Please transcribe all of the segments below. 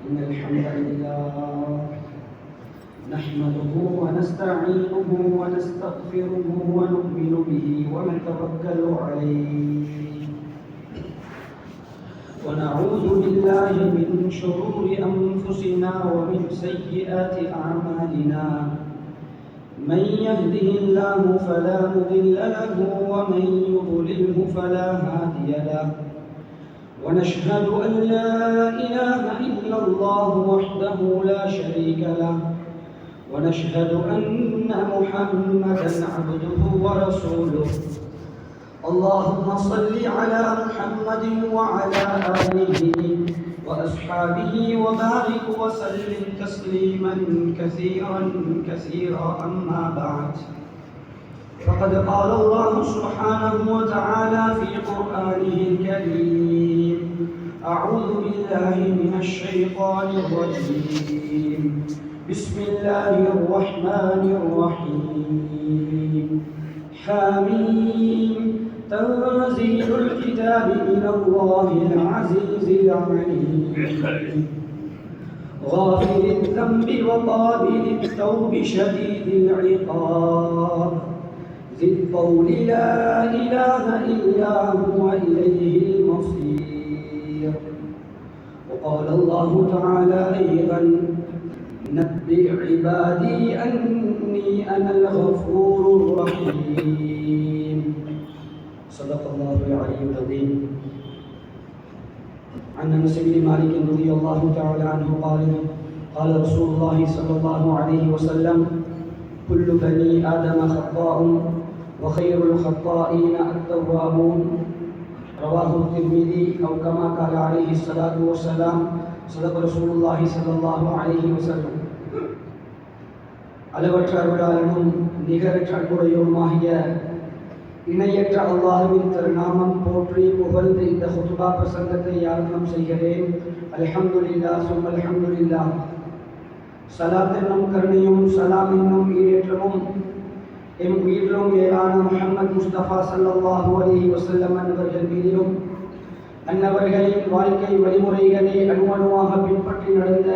إن الحمد لله نحمده ونستعينه ونستغفره ونؤمن به ونتوكل عليه ونعوذ بالله من شرور أنفسنا ومن سيئات أعمالنا من يهده الله فلا مضل له ومن يضلله فلا هادي له ونشهد أن لا إله إلا الله وحده لا شريك له ونشهد أن محمدا عبده ورسوله اللهم صل على محمد وعلى آله وأصحابه وبارك وسلم تسليما كثيرا أما بعد فقد قال الله سبحانه وتعالى في قرآنه الكريم أعوذ بالله من الشيطان الرجيم بسم الله الرحمن الرحيم حميم تنزيل الكتاب من الله العزيز العليم غافر الذنب وقابل التوب شديد العقاب ذي الطول لا إله إلا هو إليه المصير وقال الله تعالى أيضا نبئ عبادي أني أنا الغفور الرحيم صدق الله العلي العظيم عن أنس بن مالك رضي الله تعالى عنه قال رسول الله صلى الله عليه وسلم كل بني آدم خطاء وخير الخطائين التوابون رواه الترمذي أو كما قال عليه الصلاة والسلام صدق رسول الله صلى الله عليه وسلم அளவற்ற அருளாளனும் நிகரற்ற அன்புடையோருமாகிய இணையற்ற அல்லாஹ்வின் திருநாமம் போற்றி புகழ்ந்து இந்த ஹுத்பா பிரசங்கத்தை ஆரம்பம் செய்கிறேன். அல்ஹம்துலில்லாஹ் சும்ம அல்ஹம்துலில்லாஹ். ஸலாத் என்னும் கருணையும் சலாம் என்னும் ஈடேற்றமும் எம் உயிரிலும் மேலான முஹம்மது முஸ்தபா ஸல்லல்லாஹு அலைஹி வஸல்லம் அவர்கள் மீதிலும் அன்னவர்களின் வாழ்க்கை வழிமுறைகளை அணுவணுவாக பின்பற்றி நடந்த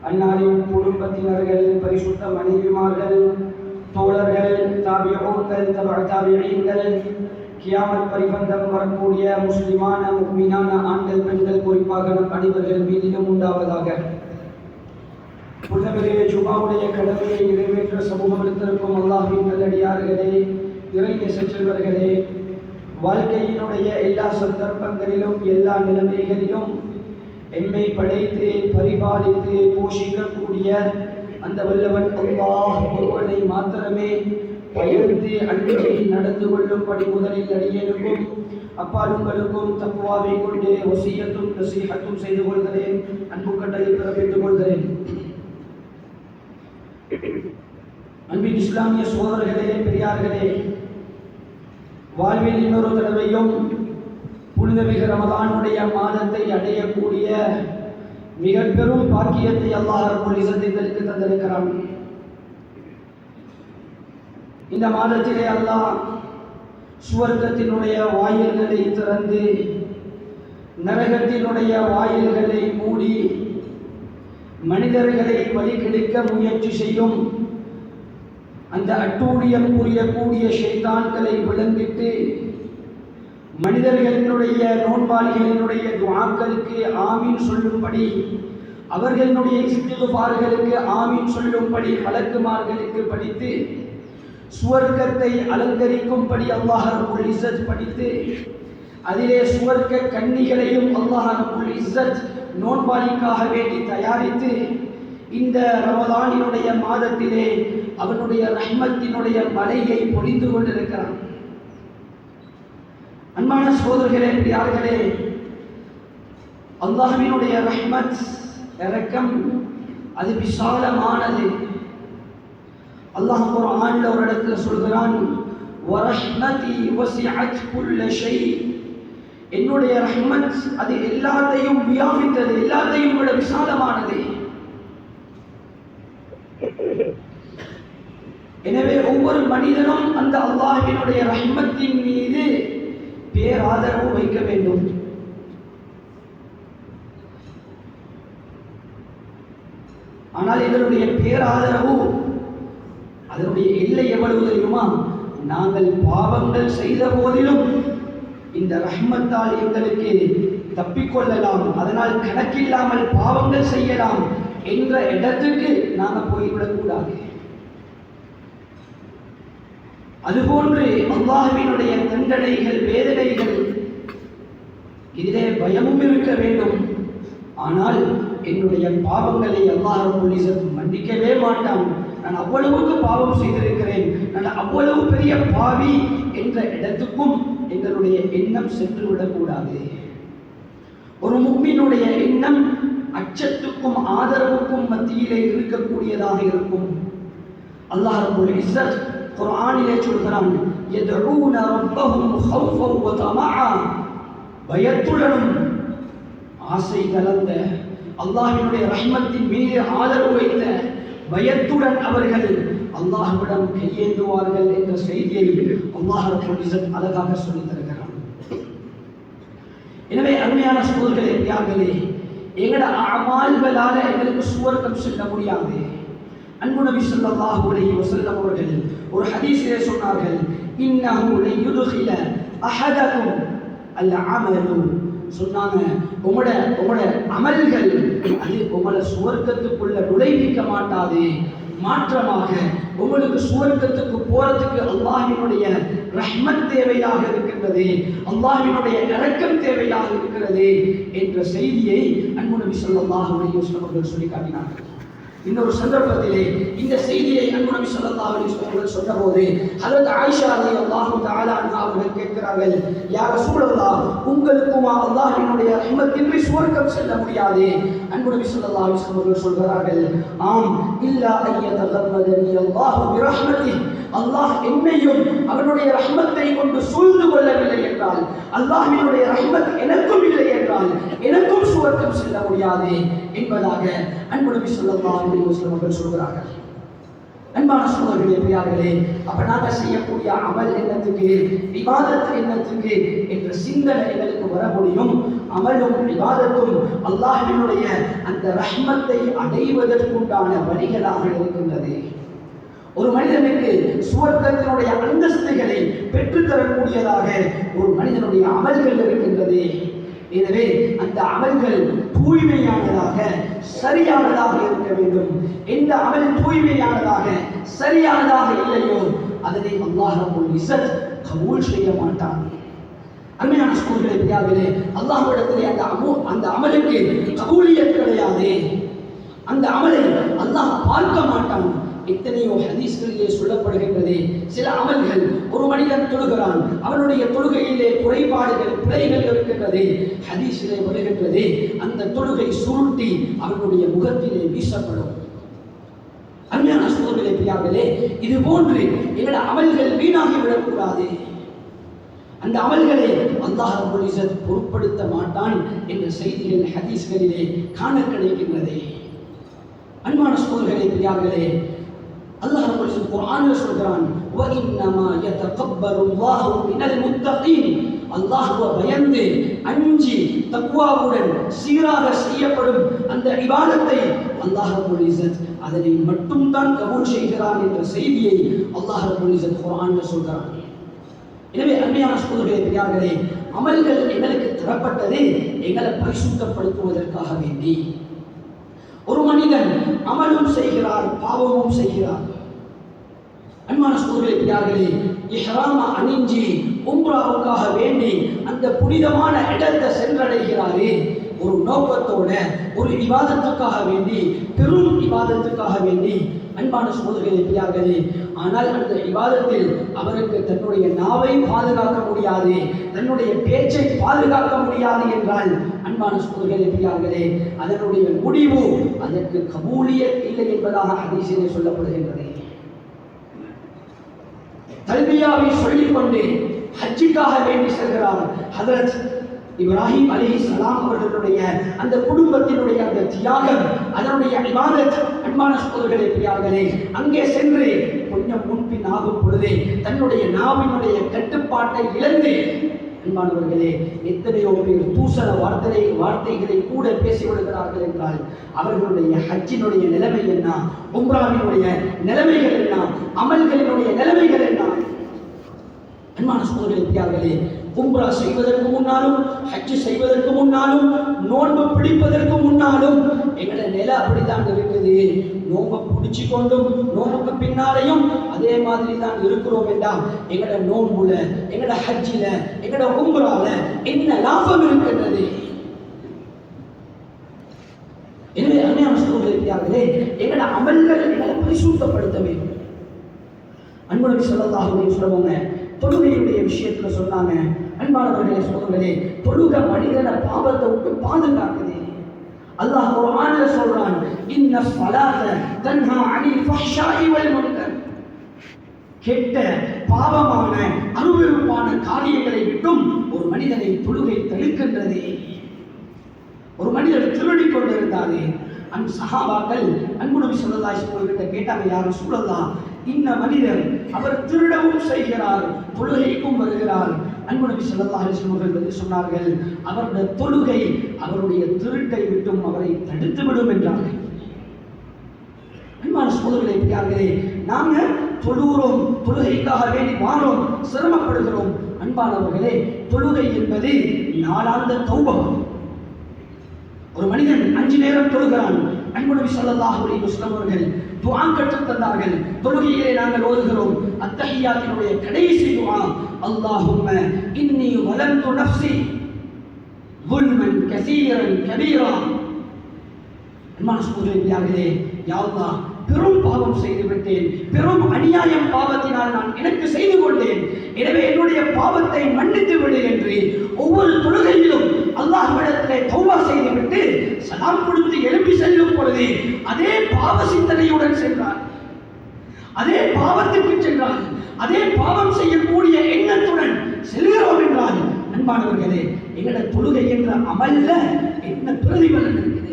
அன்னாரின் குடும்பத்தினர்கள், பரிசுத்த மனைவிமார்கள், தோழர்கள், தாபிஊன்கள், தபீஈன்கள், கியாமத் பரிபந்தம் வரக்கூடிய முஸ்லிமான முஃமினான ஆண்கள், பெண்கள், குறிப்பாக நம் அனைவர்கள் மீதிலும் உண்டாவதாக. புனிதமிகு ஜும்ஆவுடைய கடமையை நிறைவேற்ற சமூகத்திற்கும் அல்லாஹ்வின் நல்லடியார்களே, இறை நேசர்களே, வாழ்க்கையினுடைய எல்லா சந்தர்ப்பங்களிலும் எல்லா நிலைமைகளிலும் எம்மை படைத்து பரிபாலித்து போஷிக்கக்கூடிய அந்த வல்லவன் அல்லாஹ் ஒருவனை மாத்திரமே பயந்து அன்பில் நடந்து கொள்ளும்படி முதலில் அடியேனுக்கும் அப்பால் உங்களுக்கும் தக்வாவை கொண்டு வசியத்தும் நசீஹத்தும் செய்து கொள்கிறேன். அன்பு கட்டளை பிறப்பித்துக் கொள்கிறேன். அன்பின் இஸ்லாமிய சோதரர்களே, பெரியார்களே, வாழ்வில் இன்னொரு தடவையும் புனிதமிகு ரமதானுடைய மாதத்தை அடையக்கூடிய மிக பெரும் பாக்கியத்தை அல்லாஹ் ரப்பல் இஸ்ஸத் எங்களுக்கு தந்திருக்கிறான். இந்த மாதத்திலே அல்லாஹ் சுவர்க்கத்தினுடைய வாயில்களை திறந்து நரகத்தினுடைய வாயில்களை மூடி மனிதர்களை வழிகெடுக்க முயற்சி செய்யும் அந்த அட்டூழியம் புரியக்கூடிய ஷைத்தான்களை விளங்கிட்டு மனிதர்களினுடைய நோன்பாளிகளினுடைய துஆக்களுக்கு ஆமீன் சொல்லும்படி, அவர்களுடைய இஸ்திக்ஃபார்களுக்கு ஆமீன் சொல்லும்படி மலக்குமார்களுக்கு படித்து சுவர்க்கத்தை அலங்கரிக்கும்படி அல்லாஹ் ரப்பல் இஸ்ஸத் படித்து அதிலே சுவர்க்க கன்னிகளையும் அல்லாஹ் ரப்பல் இஸ்ஸத் நோன்பாளிக்காக வேண்டி தயாரித்து இந்த ரமலானினுடைய மாதத்திலே அவனுடைய ரஹ்மத்தினுடைய மலையை பொழிந்து கொண்டிருக்கிறான். அன்பான சகோதரர்களே, பெரியார்களே, அல்லாஹ்வினுடைய ரஹ்மத் இரக்கம் அது விசாலமானது. அல்லாஹ் குர்ஆன்ல ஒரு இடத்துல சொல்கிறான், வரஹ்மதி வஸிஅத் குல்ல ஷை, என்னுடைய ரஹ்மத் அது எல்லாத்தையும் வியாபித்தது, எல்லாத்தையும் விட விசாலமானது. எனவே ஒவ்வொரு மனிதனும் அந்த அல்லாஹ்வினுடைய ரஹ்மத்தின் மீது பேராதரவு வைக்க வேண்டும். ஆனால் இதனுடைய பேராதரவு அதனுடைய எல்லை எவ்வளவு தெரியுமா? நாங்கள் பாவங்கள் செய்த போதிலும் இந்த ரஹ்மத்தால் எங்களுக்கு தப்பிக்கொள்ளலாம், அதனால் கணக்கில்லாமல் பாவங்கள் செய்யலாம் என்ற இடத்துக்கு நாங்கள் போய்விடக்கூடாது. அதுபோன்று அல்லாஹ்வினுடைய தண்டனைகள், வேதனைகள், இதிலே பயமும் இருக்க வேண்டும். ஆனால் என்னுடைய பாவங்களை அல்லாஹ் ரப்பல் இஸ்ஸத் மன்னிக்கவே மாட்டான். நான் அவ்வளவுக்கு பாவம் செய்திருக்கிறேன், நான் அவ்வளவு பெரிய பாவி என்ற இடத்துக்கும் எங்களுடைய எண்ணம் சென்று விடக்கூடாது. ஒரு முஃமினுடைய எண்ணம் அச்சத்துக்கும் ஆதரவுக்கும் மத்தியிலே இருக்கக்கூடியதாக இருக்கும். அல்லாஹ் ரப்பல் இஸ்ஸத் குர்ஆனிலே சொல்கிறான், யதுஊன ரப்பஹும் ஹௌஃபன் வ தமஆ, பயத்துடனும் ஆசை கலந்த, அல்லாஹ்வினுடைய ரஹ்மத்தின் மீது ஆதரவு வைத்த பயத்துடன் அவர்கள் அல்லாஹ்விடம் கையேந்துவார்கள் என்ற செய்தியை அல்லாஹ் ரப்பல் இஸ்ஸத் அழகாக சொல்லித் தருகிறான். எனவே அருமையான சகோதரர்களே, பிரியார்களே, எங்களோட அமால்களால எங்களுக்கு சுவர்க்கம் செல்ல முடியாது. அன்பு நபி ஸல்லல்லாஹு அலைஹி வஸல்லம் அவர்கள் ஒரு ஹதீஸிலே சொன்னார்கள், இன்னஹு லயுத்கில அஹதகும் அல் அமலு, சொன்னாங்க, உங்களோட அமல்கள் அது உங்களை சுவர்க்கத்துக்குள்ள நுழைவிக்க மாட்டாது, மாற்றமாக உங்களுக்கு சுவர்க்கத்துக்கு போறதுக்கு அல்லாஹ்வினுடைய ரஹ்மத் தேவையாக இருக்கின்றது, அல்லாஹ்வினுடைய இரக்கம் தேவையாக இருக்கிறது என்ற செய்தியை அன்பு நபி ஸல்லல்லாஹு அலைஹி வஸல்லம் அவர்கள் சொல்லி காட்டினார்கள். இன்னொரு சந்தர்ப்பத்திலே இந்த செய்தியை அன்பு நபி ஸல்லல்லாஹு அலைஹி வஸல்லம் சொன்னபோது ஹஜ்ரத் ஆயிஷா ரலியல்லாஹு தஆலா அன்ஹா அவர்கள் கேட்கிறார்கள், யா ரசூலல்லாஹ், உங்களுக்குமா அல்லாஹ்வினுடைய ரஹ்மத்தின்றி சுவர்க்கம் செல்ல முடியாது? அன்பு நபி ஸல்லல்லாஹு அலைஹி வஸல்லம் அவர்கள் சொல்கிறார்கள், ஆம், இல்லா அய்யதகம்மதனி அல்லாஹு பிரஹ்மத்திஹி, அல்லாஹ் என்னையும் அவனுடைய ரஹ்மத்தை கொண்டு சூழ்ந்து கொள்ளவில்லை என்றால், அல்லாஹ்வினுடைய ரஹ்மத் எனக்கும் இல்லை என்றால் எனக்கும் சுவர்க்கம் செல்ல முடியாது என்பதாக அன்பு நபி ஸல்லல்லாஹு அலைஹி வஸல்லம் அவர்கள் சொல்கிறார்கள். அன்பான சகோதரர்களே, பிரியார்களே, அப்ப நாங்கள் செய்யக்கூடிய அமல் என்னத்துக்கு, இபாதத் என்னத்துக்கு என்ற சிந்தனை எங்களுக்கு வர முடியும். அமலும் இபாதத்தும் அல்லாஹ்வினுடைய அந்த ரஹ்மத்தை அடைவதற்குண்டான வழிகளாக இருக்கின்றது. ஒரு மனிதனுக்கு சுவர்க்கத்தினுடைய அந்தஸ்துகளை பெற்றுத்தரக்கூடியதாக ஒரு மனிதனுடைய அமல்கள் இருக்கின்றது. எனவே அந்த அமல்கள் தூய்மையானதாக, சரியானதாக இருக்க வேண்டும். எந்த அமல் தூய்மையானதாக, சரியானதாக இல்லையோ அதனை அல்லாஹ் ரப்பல் இஸ்ஸத் கபூல் செய்ய மாட்டான். அருமையான சகோதரர்களே, பிரியார்களே, அல்லாஹ்விடத்திலே அந்த அமலுக்கு கபூலியத் கிடையாது. அந்த அமலை அல்லாஹ் பார்க்க மாட்டான். எத்தனையோ ஹதீஸ்களிலே சொல்லப்படுகின்றது, சில அமல்கள், ஒரு மனிதன் தொழுகிறான், அவனுடைய தொழுகையிலே குறைபாடுகள், பிழைகள் இருக்கின்றது. ஹதீஸிலே வருகின்றது, அந்த தொழுகை சுருட்டி அவனுடைய முகத்திலே வீசப்படும். அருமையான சகோதரர்களே, பிரியார்களே, இது போன்று எங்களோட அமல்கள் வீணாகி விடக்கூடாது. அந்த அமல்களை அல்லாஹ் ரப்பல் இஸ்ஸத் பொருட்படுத்த மாட்டான் என்ற செய்திகள் ஹதீஸ்களிலே காண கிடைக்கின்றது. அன்பான சகோதரர்களே, பிரியார்களே, அல்லாஹ் ரப்பல் இஸ்ஸத் குர்ஆனில் சொல்கிறான், வ இன்னமா யதகப்பலு அல்லாஹு மினல் முத்தகீன், அல்லாஹ்வை பயந்து அஞ்சி தக்வாவுடன் சீராக செய்யப்படும் அந்த இபாதத்தை அல்லாஹ் ரப்பல் இஸ்ஸத் அதனை மட்டும் தான் கபூல் செய்கிறான் என்ற செய்தியை அல்லாஹ் ரப்பல் இஸ்ஸத் குர்ஆனில் சொல்கிறான். எனவே அருமையான சகோதரர்களே, பிரியார்களே, அமல்கள் எங்களுக்கு தரப்பட்டது எங்களை பரிசுத்தப்படுத்துவதற்காக வேண்டி. ஒரு மனிதன் அமலும் செய்கிறார், பாவமும் செய்கிறார். அன்பான சகோதரர்களே, பிரியார்களே, இஹ்ராம அணிஞ்சி உம்ராவுக்காக வேண்டி அந்த புனிதமான இடத்தை சென்றடைகிறாரே, ஒரு நோக்கத்தோட, ஒரு இபாதத்துக்காக வேண்டி, பெரும் இபாதத்துக்காக வேண்டி. அன்பான சகோதரர்களே, பிரியார்களே, ஆனால் அந்த இபாதத்தில் அவருக்கு தன்னுடைய நாவை பாதுகாக்க முடியாது, தன்னுடைய பேச்சை பாதுகாக்க முடியாது என்றால், அன்பான சகோதரர்களே, பிரியார்களே, அதனுடைய முடிவு அதற்கு கபூலியத் இல்லை என்பதாக ஹதீஸிலே சொல்லப்படுகின்றது. தல்பியாவை சொல்லிக்கொண்டு ஹஜ்ஜுக்காக வேண்டி செல்கிறார். ஹஜ்ரத் இப்ராஹிம் அலைஹிஸ்ஸலாம் அவர்களுடைய அந்த குடும்பத்தினுடைய அந்த தியாகம், அதனுடைய இபாதத். அன்பான சகோதரர்களே, பிரியார்களே, அங்கே சென்று கொஞ்சம் முன்பின் ஆகும் பொழுதே தன்னுடைய நாவினுடைய கட்டுப்பாட்டை இழந்து அன்பானவர்களே, எத்தனையோ பேர் தூசண வார்த்தைகளை கூட பேசிவிடுகிறார்கள் என்றால் அவர்களுடைய ஹஜ்ஜினுடைய நிலைமை என்ன, உம்ராவினுடைய நிலைமைகள் என்ன, அமல்களினுடைய நிலைமைகள் என்ன? அன்பான சகோதரர்களே, உம்ரா செய்வதற்கு முன்னாலும் ஹஜ் செய்வதற்கு முன்னாலும் நோன்பு பிடிப்பதற்கு முன்னாலும் எங்களோட நிலை அப்படித்தான் இருக்குது. நோன்பை பிடிச்சு கொண்டும் நோன்புக்கு பின்னாலையும் அதே மாதிரி தான் இருக்கிறோம் என்றால் எங்களோட நோன்புல, எங்களோட ஹஜ்ஜில, எங்களோட உம்ரால என்ன லாபம் இருக்கின்றது? எனவே அன்பான சகோதரர்களே, எங்களோட அமல்கள் எங்களை பரிசுத்தப்படுத்த வேண்டும். அன்பு நபி ஸல்லல்லாஹு அலைஹி வஸல்லம் தொழுகையுடைய விஷயத்துல சொன்னாங்க, அன்பானவர்களே சகோதரர்களே, தொழுகை மனிதனை பாவத்தை விட்டு பாதுகாக்குது. அல்லாஹ் குர்ஆன்ல சொல்றான், இன்ன ஸலாத தன்ஹா அனில் ஃபஹ்ஷாஇ வல் முன்கர். கெட்ட பாவமான அருவருப்பான காரியங்களை விட்டும் ஒரு மனிதனை தொழுகை தடுக்கின்றது. ஒரு மனிதர் திருடிக் கொண்டிருந்தாரு. சஹாபாக்கள் அன்பு நபி ஸல்லல்லாஹு அலைஹி வஸல்லம் கேட்டாங்க, யா ரசூலல்லாஹ், இந்த மனிதர் அவர் திருடவும் செய்கிறார், தொழுகைக்கும் வருகிறார். அன்பு நபி ஸல்லல்லாஹு அலைஹி வஸல்லம் சொன்னார்கள், அவருடைய தொழுகை அவருடைய திருட்டை விட்டும் அவரை தடுத்து விடும் என்றார்கள். அன்பான சகோதரர்களே, நாங்க தொழுகிறோம், தொழுகைக்காக வேண்டி வாரோம், சிரமப்படுகிறோம். அன்பானவர்களே, தொழுகை என்பது நாளாந்த தௌபா. ஒரு மனிதன் 5 நேரம் தொழுகிறான். அன்பு நபி ஸல்லல்லாஹு அலைஹி வஸல்லம் அவர்கள் துஆ கற்றுத் தந்தார்கள். தொழுகையிலே நாங்கள் ஓதுகிறோம் அத்தஹியாத்தினுடைய கடைசி துஆ, அல்லாஹும்ம இன்னி வலம்து நஃப்ஸி ظுல்மன் கஸீரன் கபீரா. அன்பான சகோதரர்களே, யா அல்லாஹ், பெரும் பாவம் செய்து விட்டேன், பெரும் அநியாயம் பாவத்தினால் நான் எனக்கு செய்து கொண்டேன், எனவே என்னுடைய பாவத்தை மன்னித்து விடு என்று ஒவ்வொரு தொழுகையிலும் அல்லாஹ்விடத்திலே தௌபா செய்துவிட்டு சலாம் கொடுத்து எழுப்பி செல்லும் பொழுது அதே பாவ சிந்தனையுடன் சென்றார், அதே பாவத்துக்கு சென்றார், அதே பாவம் செய்யக்கூடிய எண்ணத்துடன் செல்கிறோம் என்றால் அன்பானவர்களே, எங்களோட தொழுகை என்ற அமல்ல என்ன பிரதிபலன் இருக்குது?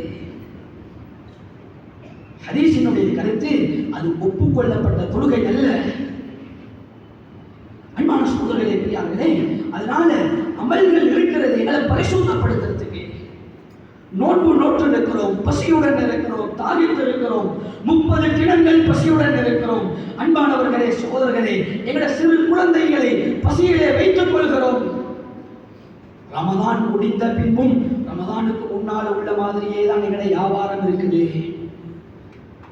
ஹதீஸினுடைய கருத்து, அது ஒப்புக்கொள்ளப்பட்ட தொழுகை அல்ல. அன்பான சகோதரர்களே, பெரியார்களே, அதனால அமல்கள் இருக்கிறது எங்களை பரிசுத்தப்படுத்துறதுக்கு. நோன்பு நோற்று இருக்கிறோம், பசியுடன் இருக்கிறோம், தாகித்து இருக்கிறோம், 30 தினங்கள் பசியுடன் இருக்கிறோம். அன்பானவர்களே, சகோதரர்களே, எங்களுடைய சிறு குழந்தைகளை பசியிலே வைத்துக் கொள்கிறோம். ரமதான் முடிந்த பின்பும் ரமதானுக்கு முன்னால் உள்ள மாதிரியே தான் எங்களுடைய வியாபாரம் இருக்குது.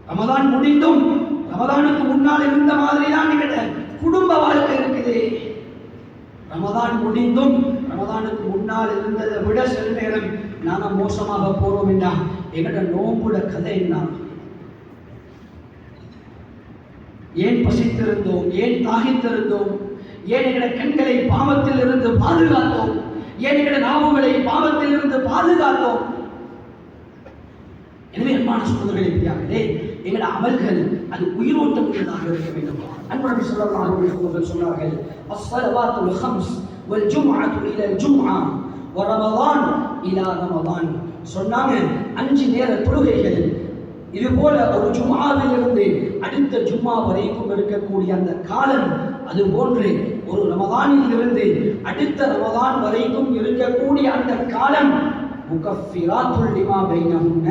ரமதான் முடிந்தும் ரமதானுக்கு முன்னால் இருந்த மாதிரி தான் எங்களுடைய குடும்ப வாழ்க்கை இருக்குது. ரமதான் முடிந்தும் ரமதானுக்கு முன்னால் இருந்ததை விட சில நேரம் நாம மோசமாக போறோம் என்றா எங்களோட நோம்புட கதை என்ன? ஏன் பசித்திருந்தோம், ஏன் தாகித்திருந்தோம், ஏன் எங்களோட கண்களை பாவத்தில் இருந்து பாதுகாத்தோம், ஏன் எங்களோட நாவுகளை பாவத்தில் இருந்து பாதுகாத்தோம்? எனவே அன்பான சகோதரர்களே, எங்களோட அமல்கள் அது உயிரோட்டம் உள்ளதாக இருக்க வேண்டும். அன்பு நபி ஸல்லல்லாஹு அலைஹி வஸல்லம் சொன்னார்கள், அஸ்ஸலவாத்துல் ஹம்ஸ் வல் ஜும்அத்து இலா ஜும்ஆ வ ரமதான் இலா ரமதான். சொன்னாங்க, 5 நேர தொழுகைகள் இது போல ஒரு ஜும்ஆவிலிருந்து அடுத்த ஜும்ஆ வரைக்கும் இருக்கக்கூடிய அந்த காலம், அது போன்று ஒரு ரமதானில் இருந்து அடுத்த ரமதான் வரைக்கும் இருக்கக்கூடிய அந்த காலம் முகஃபிராத்துல் லிமா பைனஹுன்ன,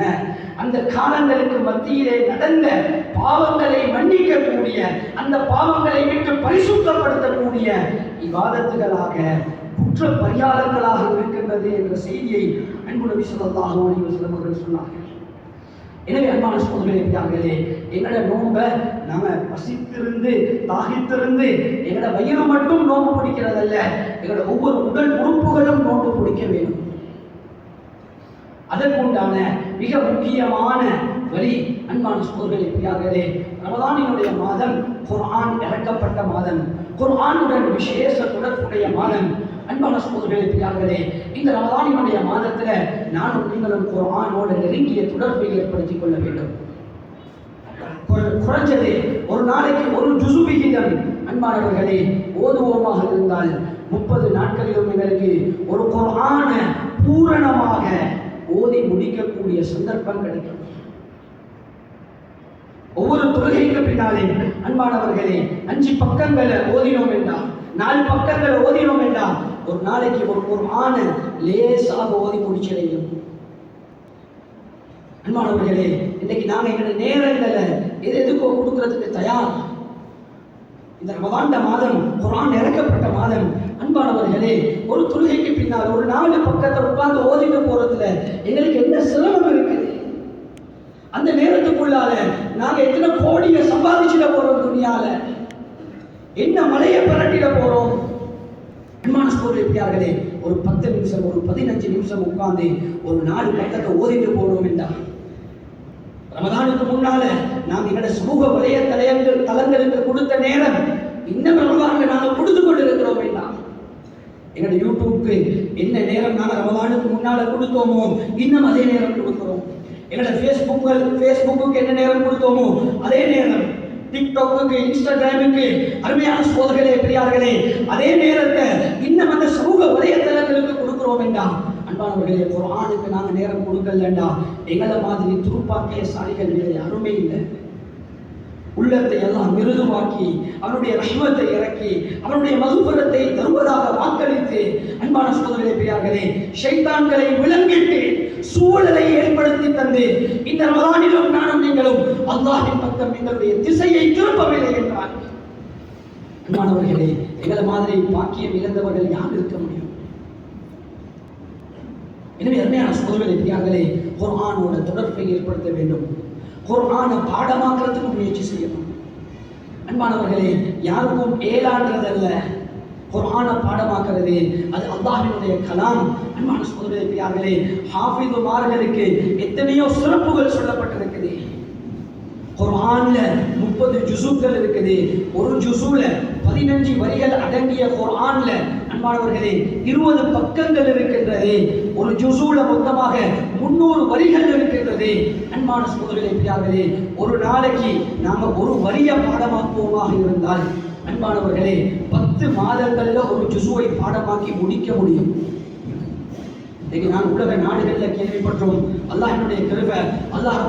அந்த காலங்களுக்கு மத்தியிலே நடந்த பாவங்களை மன்னிக்கக்கூடிய, அந்த பாவங்களை விட்டு பரிசுத்தப்படுத்தக்கூடிய இபாதத்துகளாக, குற்ற பரிகாரங்களாக இருக்கின்றது என்ற செய்தியை அன்பு நபி ஸல்லல்லாஹு அலைஹி வஸல்லம் அவர்கள் சொன்னார்கள். எனவே அன்பான சகோதரர்களே, எங்களோட நோன்பை நாம பசித்திருந்து தாகித்திருந்து எங்களோட வயிறு மட்டும் நோன்பு பிடிக்கிறதல்ல, எங்களோட ஒவ்வொரு உடல் உறுப்புகளும் நோன்பு பிடிக்க வேண்டும். அதற்குண்டான மிக முக்கியமான வழி அன்பான சகோதரர்களே, ரமதானினுடைய மாதம் குர்ஆன் இறக்கப்பட்ட மாதம், குர்ஆனுடன் விசேஷ தொடர்புடைய மாதம். அன்பான சகோதரர்களே, இந்த ரமதானினுடைய மாதத்துல நானும் நீங்களும் குர்ஆனோடு நெருங்கிய தொடர்பை ஏற்படுத்திக் கொள்ள வேண்டும். குறைஞ்சது ஒரு நாளைக்கு ஒரு ஜுஸு விகிதம் அன்பானவர்களே ஓதுவோமாக இருந்தால் 30 நாட்களிலும் எங்களுக்கு ஒரு குர்ஆனை பூரணமாக ஓதி முடிக்கக்கூடிய சந்தர்ப்பம் கிடைக்கும். ஒவ்வொரு தொழுகைக்கு பின்னாலே அன்பானவர்களே 5 பக்கங்களை ஓதினோம் என்றால் 4 பக்கங்கள் ஓதினோம் என்றால் ஒரு நாளைக்கு ஒரு குர்ஆன லேசாக ஓதி முடிச்சிடையும். அன்பானவர்களே, இன்னைக்கு நாங்க எங்களுடைய நேரங்களை எதுக்கோ கொடுக்கறதுக்கு தயார். இந்த ரமதான் மாதம் குர்ஆன் இறக்கப்பட்ட மாதம். அன்பானவர்களே, ஒரு தொழுகைக்கு பின்னால் ஒரு 4 பக்கத்தை உட்கார்ந்து ஓதிட்டு போறதுல எங்களுக்கு என்ன சிரமம் இருக்குது? அந்த நேரத்துக்குள்ளால நாங்க எத்தனை கோடியை சம்பாதிச்சுட போறோம், துணியால என்ன மலையை பரட்டிட போறோம். அன்பான சகோதரர்களே, ஒரு 10 நிமிஷம் ஒரு 15 நிமிஷம் உட்கார்ந்து ஒரு 4 பக்கத்தை ஓதிட்டு போறோம் என்றால் ரமதானுக்கு முன்னால நாங்க எங்களோட சமூக வலைய தளங்களுக்கு கொடுத்த நேரம் இன்னும் ரமதானுக்கு நாங்கள் கொடுத்து கொண்டிருக்கிறோம் என்றால் எங்களோட யூடியூப்க்கு என்ன நேரம் நாங்கள் ரமதானுக்கு முன்னால கொடுத்தோமோ இன்னும் அதே நேரம் கொடுக்கிறோம். எங்களோட ஃபேஸ்புக்கு என்ன நேரம் கொடுத்தோமோ அதே நேரம், டிக்டாக்கு, இன்ஸ்டாகிராமுக்கு, அருமையான சகோதரர்களே, பெரியார்களே, அதே நேரத்தை இன்னும் அந்த சமூக வலைத்தளங்களுக்கு கொடுக்கிறோம் என்றால் அன்பானவர்களே, குர்ஆனுக்கு நாங்கள் நேரம் கொடுக்கலண்டா எங்களை மாதிரி துருப்பாக்கிய சாலிகள் வேறு யாருமே இல்லை. உள்ளத்தை எல்லாம் மிருதுவாக்கி அவனுடைய ரஹ்மத்தை இறக்கி அவனுடைய மகுபுரத்தை தருவதாக வாக்களித்து அன்பான சகோதரர்களே, பெரியார்களே, ஷைத்தான்களை விளங்கிட்டு சூழலை ஏற்படுத்தி தந்து இந்த ரமதானிலும் நானும் நீங்களும் அல்லாஹ்வின் பக்கம் எங்களுடைய திசையை திருப்பவில்லை என்றால் அன்பானவர்களே, எங்களை மாதிரி பாக்கியம் இழந்தவர்கள் யார் இருக்க முடியும்? எனவே அருமையான சகோதரர்களே, பெரியார்களே, குர்ஆனோட தொடர்பை ஏற்படுத்த வேண்டும். குர்ஆனை பாடமாக்குறதுக்கு முயற்சி செய்யணும். அன்பானவர்களே, யாருக்கும் ஏலான்றதல்ல குர்ஆனை பாடமாக்குறது, அது அல்லாஹ்வினுடைய கலாம். அன்பான சகோதரர்களே, பெரியார்களே, ஹாஃபிதுமார்களுக்கு எத்தனையோ சிறப்புகள் சொல்லப்பட்டிருக்குது. குர்ஆன்ல 30 ஜுஸுக்கள் இருக்குது. ஒரு ஜுஸுல 15 வரிகள் அடங்கிய குர்ஆன்ல அன்பானவர்களே 20 பக்கங்கள் இருக்கின்றது. ஒரு ஜுஸுல மொத்தமாக 300 வரிகள் இருக்கின்றது. அன்பான சகோதரர்களே, பெரியார்களே, ஒரு நாளைக்கு நாம ஒரு வரியை பாடமாக்குவோமாக இருந்தால் அன்பானவர்களே 10 மாதங்களில் ஒரு ஜுஸுவை பாடமாக்கி முடிக்க முடியும். இன்னைக்கு நான் உலக நாடுகளில் கேள்விப்பட்டோம். அல்லாஹ்வினுடைய கிருபை, அல்லாஹ்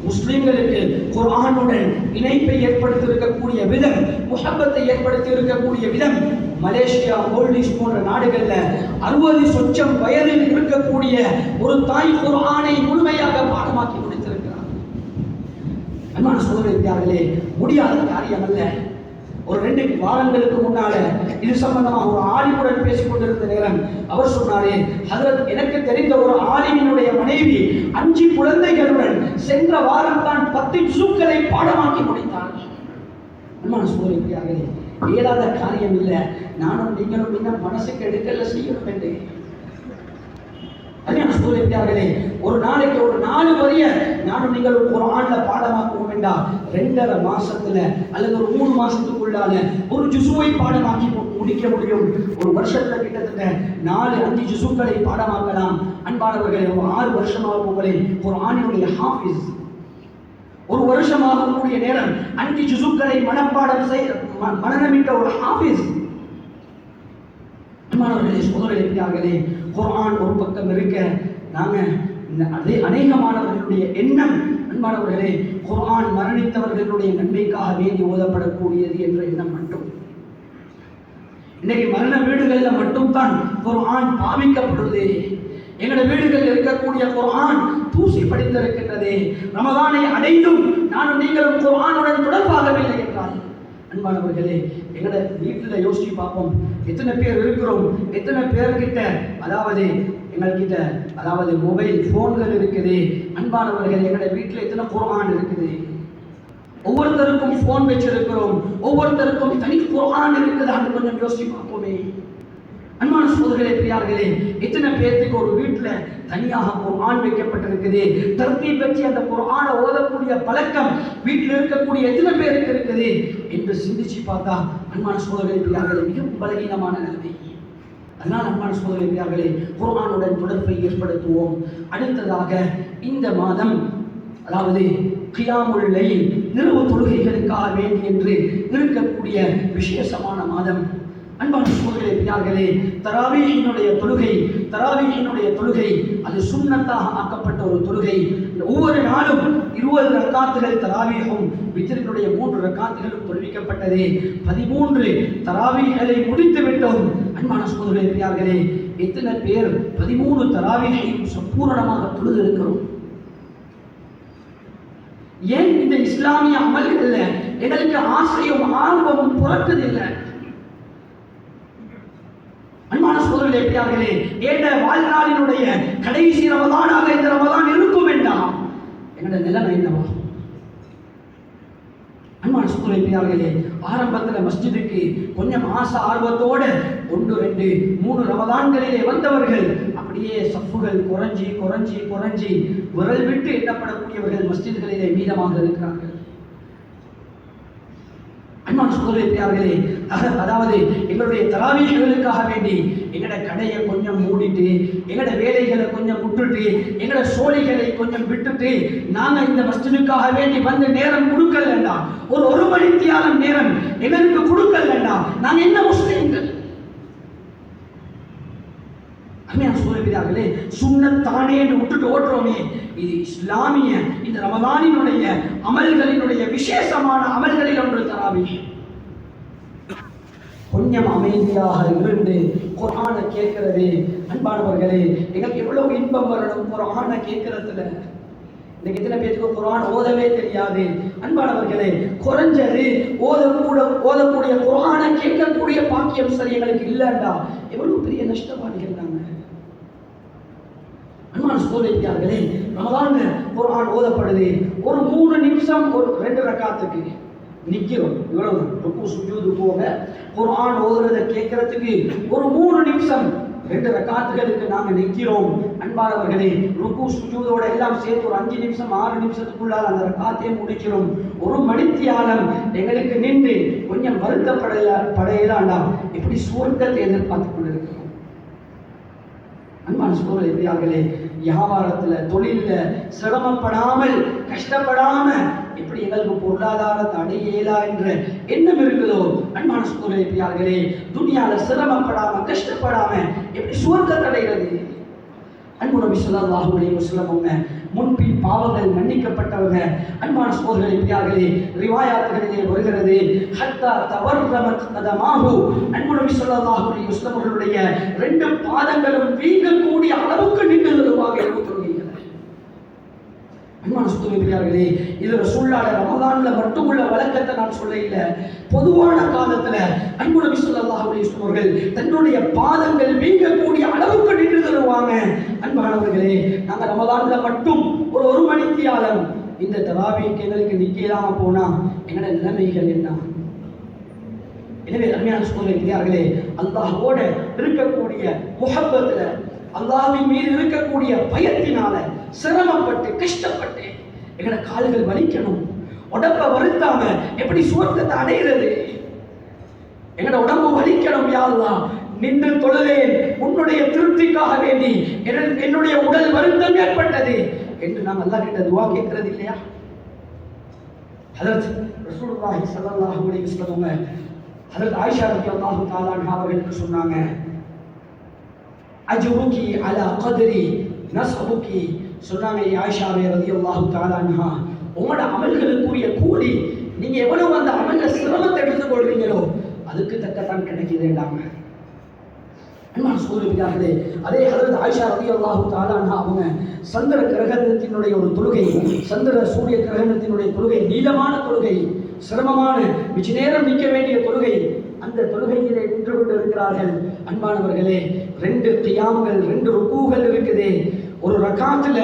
முஸ்லிம்களுக்கு குர்ஆனுடன் இணைப்பை ஏற்படுத்தி இருக்கக்கூடிய விதம், முஹப்பத்தை ஏற்படுத்தி இருக்கக்கூடிய விதம், மலேசியா, மால்டீவ்ஸ் போன்ற நாடுகள்ல 60 சொச்சம் வயதில் இருக்கக்கூடிய ஒரு தாய் குர்ஆனை முழுமையாக பாடமாக்கி முடித்திருக்கிறார். அன்பான சகோதரர்களே, முடியாத காரியம் அல்ல. ஒரு 2 வாரங்களுக்கு முன்னால இது சம்பந்தமாக ஒரு ஆலிமுடன் பேசிக் கொண்டிருந்த நேரம் அவர் சொன்னாரே, ஹஜ்ரத், எனக்கு தெரிந்த ஒரு ஆலிமினுடைய மனைவி 5 குழந்தைகளுடன் சென்ற வாரம் தான் 10 ஜுஸுக்களை பாடமாக்கி முடித்தார். அன்பான சகோதரர்களே, ஏதாத காரியம் இல்லை. நானும் நீங்களும் இன்னும் மனசுக்கு எடுக்கல செய்யணும் என்று சகோதரர்களே, ஒரு நாளைக்கு ஒரு 4 வரிய நானும் நீங்களும் குர்ஆன்ல பாடமாக்குவோம் என்றால் 2.5 மாசத்துல அல்லது ஒரு 3 மாசத்துக்குள்ளால ஒரு ஜுஸுவை பாடமாக்கி முடிக்க முடியும். ஒரு வருஷத்துல கிட்டத்தட்ட 4-5 ஜுஸுக்களை பாடமாக்கலாம். அன்பானவர்களே, ஒரு 6 வருஷமாக உங்களை குர்ஆனினுடைய ஹாஃபிஸ், ஒரு வருஷமாக கூடிய நேரம் 5 ஜுஸுக்களை மனப்பாடம் மனநமிட்ட ஒரு ஹாஃபிஸ். அன்பானவர்களே, சகோதரர்களே, குர்ஆன் ஒரு பக்கம் இருக்க நாங்க அநேகமானவர்களுடைய எண்ணம் அன்பானவர்களே குர்ஆன் மரணித்தவர்களுடைய நன்மைக்காக வேண்டி ஓதப்படக்கூடியது என்ற எண்ணம் மட்டும். இன்னைக்கு மரண வீடுகளில் மட்டும்தான் குர்ஆன் பாவிக்கப்படுது. எங்களுடைய வீடுகளில் இருக்கக்கூடிய குர்ஆன் தூசி படித்திருக்கின்றது. ரமதானை அடைந்தும் நானும் நீங்களும் குர்ஆனுடன் தொடர்பாகவில்லை என்றால் அன்பானவர்களே, எங்களோட வீட்டில் யோசிச்சு பார்ப்போம். எத்தனை பேர் இருக்கிறோம்? எத்தனை பேர்கிட்ட எங்கள்கிட்ட மொபைல் போன்கள் இருக்குது? அன்பானவர்களே, எங்களோட வீட்டில் எத்தனை குர்ஆன் இருக்குது? ஒவ்வொருத்தருக்கும் போன் வச்சிருக்கிறோம். ஒவ்வொருத்தருக்கும் தனி குர்ஆன் இருக்குதான்னு கொஞ்சம் யோசிச்சு பார்ப்போமே. அன்பான சகோதரர்களே, பெரியார்களே, எத்தனை பேருக்கு ஒரு வீட்டுல தனியாக குர்ஆன் வைக்கப்பட்டிருக்குது? தர்த்தீப் வச்சு அந்த குர்ஆனை ஓதக்கூடிய பழக்கம் வீட்டில் இருக்கக்கூடிய எத்தனை பேருக்கு இருக்குது என்று சிந்திச்சு பார்த்தா அன்பான சகோதரர்களே, பெரியார்களே, மிகவும் பலகீனமான நிலைமை. அதனால் அன்பான சகோதரர்களே, பெரியார்களே, குர்ஆனுடன் தொடர்பை ஏற்படுத்துவோம். அடுத்ததாக இந்த மாதம் கியாமுல் லைல், இரவு தொழுகைகளுக்காக வேண்டி என்று இருக்கக்கூடிய விசேஷமான மாதம். அன்பான சகோதரர்களே, பெரியார்களே, தராவீஹினுடைய தொழுகை அது சுன்னத்தாக ஆக்கப்பட்ட ஒரு தொழுகை. ஒவ்வொரு நாளும் 20 ரக்காத்துகள் தராவீஹும் வித்ரினுடைய 3 ரக்காத்துகளும் தொழுவிக்கப்பட்டது. 13 தராவீஹ்களை முடித்து விட்டோம். அன்பான சகோதரர்களே, பெரியார்களே, எத்தனை பேர் 13 தராவீஹையும் சம்பூரணமாக தொழுது இருக்கிறோம்? ஏன் இந்த இஸ்லாமிய அமல்கள்ல எங்களுக்கு ஆசையும் ஆர்வமும் புறக்குதில்லை? அன்பான சகோதரர்களே, பெரியார்களே, ஏண்ட வாழ்நாளினுடைய கடைசி ரமதானாக இந்த ரமதான் இருக்கும் வேண்டாம், என்னோட நிலைமை என்னவா? அன்பான சகோதரர்களே, பெரியார்களே, ஆரம்பத்தில் மஸ்ஜிதுக்கு கொஞ்சம் ஆசை ஆர்வத்தோட 1, 2, 3 ரமதான்களிலே வந்தவர்கள் அப்படியே சஃப்புகள் குறைஞ்சி விரல் விட்டு எண்ணப்படக்கூடியவர்கள் மஸ்ஜிதுகளிலே மீதமாக இருக்கிறார்கள். அன்பான சகோதரர்களே, பெரியார்களே, அதாவது எங்களுடைய தராவீஹ்களுக்காக வேண்டி எங்களோட கடையை கொஞ்சம் மூடிட்டு, எங்களோட வேலைகளை கொஞ்சம் விட்டுட்டு, எங்களோட சோழிகளை கொஞ்சம் விட்டுட்டு நாங்க இந்த மஸ்ஜிதுக்காக வேண்டி வந்து நேரம் கொடுக்கலண்டா, ஒரு மணி தியாலம் நேரம் எங்களுக்கு கொடுக்கலண்டா, நாங்க என்ன முஸ்லிம்கள்? சுன்னத்தானே விட்டுட்டு ஓட்டுறோமே, இது இஸ்லாமிய இந்த ரமதானினுடைய அமல்களினுடைய விசேஷமான அமல்களில் ஒன்று தராவீஹ். கொஞ்சம் அமைதியாக இருந்து குர்ஆனை கேட்கிறது. அன்பானவர்களே, எங்களுக்கு எவ்வளவு இன்பம் வரணும் குர்ஆனை கேட்கறதுல. இன்னைக்கு எத்தனை பேருக்கு குர்ஆன் ஓதவே தெரியாது? அன்பானவர்களே, குறைஞ்சது ஓதக்கூடிய குர்ஆனை கேட்கக்கூடிய பாக்கியம் சரி எங்களுக்கு இல்லைண்டா எவ்வளவு பெரிய நஷ்டவாதிகள் நாங்க. அன்பான சகோதரர்களே, ரமதான்ல குர்ஆன் ஓதப்படுது. ஒரு 3 நிமிஷம், ஒரு 2 ரக்காத்துக்கு நிக்கிறோம். இவ்வளவு ருக்கு சுஜூது போக குர்ஆன் ஓதுறத கேட்கறதுக்கு ஒரு 3 நிமிஷம் 2 ரக்காத்துகளுக்கு நாங்க நிக்கிறோம். அன்பானவர்களே, ருக்கு சுஜூதோட எல்லாம் சேர்த்து ஒரு 5 நிமிஷம் 6 நிமிஷத்துக்குள்ளால் அந்த ரக்காத்தையும் முடிக்கிறோம். ஒரு மணித்தியாலம் எங்களுக்கு நின்று கொஞ்சம் வருத்தப்படையலாண்டா எப்படி சுவர்க்கத்தை எதிர்பார்த்து கொண்டிருக்கிறோம்? அன்பான சகோதரர்களே, வியாபாரத்துல தொழில சிரமப்படாமல் கஷ்டப்படாம எப்படி எங்களுக்கு பொருளாதாரத்தை அடையலா என்ற எண்ணம் இருக்குதோ, அன்பான சகோதரர்களே, துனியால சிரமப்படாம கஷ்டப்படாம எப்படி சுவர்க்கத்தை அடைகிறது? அன்பு நபி ஸல்லல்லாஹு அலைஹி வஸல்லம் அவங்க முன்பின் பாவங்கள் மன்னிக்கப்பட்டவங்க. அன்பான சகோதரர்களே, ரிவாயாத்துகளிலே வருகிறது, ஹத்தா தவர்ரமத் கதமாஹு, அன்பு நபி ஸல்லல்லாஹு அலைஹி வஸல்லம் அவர்களுடைய 2 பாதங்களும் வீங்கக்கூடிய அளவுக்கு நின்று தொழுவாங்க. அன்பான சகோதரர்களே, இது ரசூலுல்லாஹ் ரமதான்ல மட்டும் உள்ள வழக்கத்தை நான் சொல்ல இல்ல. பொதுவான காலத்துல அன்பு நபி ஸல்லல்லாஹு அலைஹி வஸல்லம் அவர்கள் தன்னுடைய பாதங்கள் வீங்கக்கூடிய அளவுக்கு நின்று தருவாங்க. அன்பானவர்களே, நாங்க ரமதான்ல மட்டும் ஒரு மணி தியாலம் இந்த தராவீஹ் எங்களுக்கு நிக்கலாம போனா எங்களோட நிலைமைகள் என்ன? எனவே அருமையான சகோதரர்களே, அல்லாஹ்வோட இருக்கக்கூடிய முஹப்பத்துல, அல்லாஹ்வின் மீது இருக்கக்கூடிய பயத்தினால சிரமப்பட்டு கஷ்டப்பட்டு எங்களோட கால்கள் வலிக்கணும். உடம்ப வருத்தாம எப்படி சுவர்க்கத்தை அடைகிறது? எங்களோட உடம்பு வலிக்கணும். யா அல்லாஹ், நின்று தொழுதேன் உன்னுடைய திருப்திக்காக வேண்டி, என்னுடைய உடல் வருத்தம் ஏற்பட்டது என்று நாம் அல்லாஹ் கிட்ட துஆ கேட்கிறது இல்லையா? ஹஜ்ரத் ரசூலுல்லாஹி ஸல்லல்லாஹு அலைஹி வஸல்லம் ஹஜ்ரத் ஆயிஷா ரலியல்லாஹு தஆலா அன்ஹா அவர்களுக்கு சொன்னாங்க, அஜ்ருகி அலா கத்ரி நஸ்புகி, சொன்னாங்க, ஆயிஷாவே ரலியல்லாஹு தஆலா அன்ஹா, உங்களோட அமல்களுக்குரிய கூலி நீங்க எவ்வளவு அந்த அமல்ல சிரமத்தை எடுத்துக்கொள்றீங்களோ அதுக்கு தக்கத்தான் கிடைக்குதுண்டாங்க. அன்பான சகோதரர்களே, அதே ஹஜ்ரத் ஆயிஷா ரலியல்லாஹு தஆலா அன்ஹா அவங்க சந்திர கிரகணத்தினுடைய ஒரு தொழுகை, சந்திர சூரிய கிரகணத்தினுடைய தொழுகை, நீளமான தொழுகை, சிரமமான மிச்ச நேரம் நிற்க வேண்டிய தொழுகை, அந்த தொழுகையிலே நின்று கொண்டு இருக்கிறார்கள். அன்பானவர்களே, 2 கியாம்கள் 2 ருக்கூகள் இருக்குது. ஒரு ரக்காத்துல